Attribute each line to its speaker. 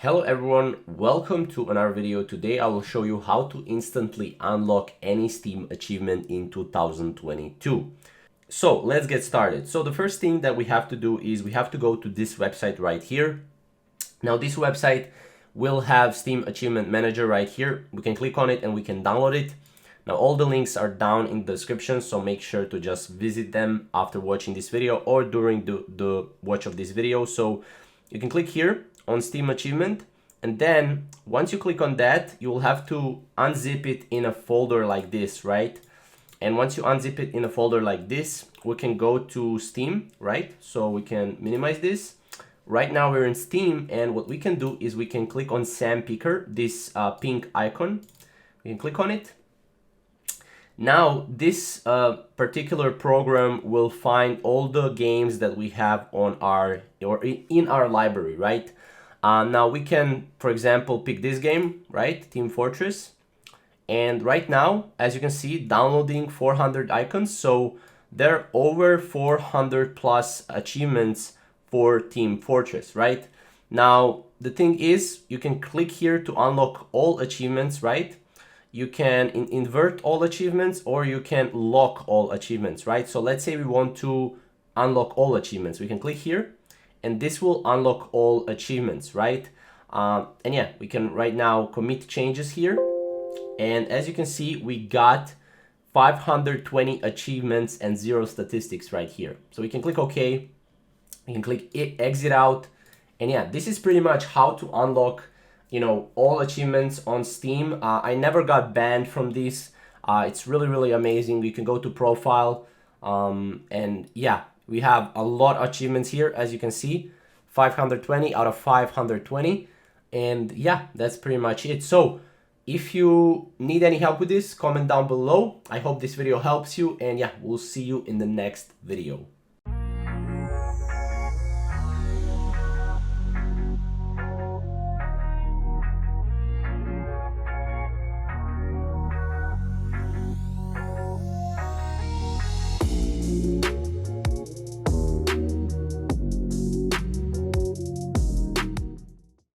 Speaker 1: Hello everyone, welcome to another video. Today I will show you how to instantly unlock any Steam achievement in 2022. So let's get started. So the first thing that we have to do is we have to go to this website right here. Now this website will have Steam Achievement Manager right here. We can click on it and we can download it. Now all the links are down in the description, so make sure to just visit them after watching this video or during the watch of this video. So you can click here on Steam Achievement, and then once you click on that, you will have to unzip it in a folder like this, right? And once you unzip it in a folder like this, we can go to Steam, right? So we can minimize this. Right now we're in Steam, and what we can do is we can click on Sam Picker, this pink icon. We can click on it. Now this particular program will find all the games that we have on our in our library, right? Now we can, for example, pick this game, right? Team Fortress. And right now, as you can see, downloading 400 icons. So there are over 400 plus achievements for Team Fortress, right? Now, the thing is, you can click here to unlock all achievements, right? You can invert all achievements, or you can lock all achievements, right? So let's say we want to unlock all achievements. We can click here and this will unlock all achievements, right? And yeah, we can right now commit changes here. And as you can see, we got 520 achievements and 0 statistics right here. So we can click OK. We can click exit out. And yeah, this is pretty much how to unlock, you know, all achievements on Steam. I never got banned from this. It's really amazing. You can go to profile, and yeah, we have a lot of achievements here, as you can see, 520 out of 520. And yeah, that's pretty much it. So if you need any help with this, comment down below. I hope this video helps you, and yeah, we'll see you in the next video.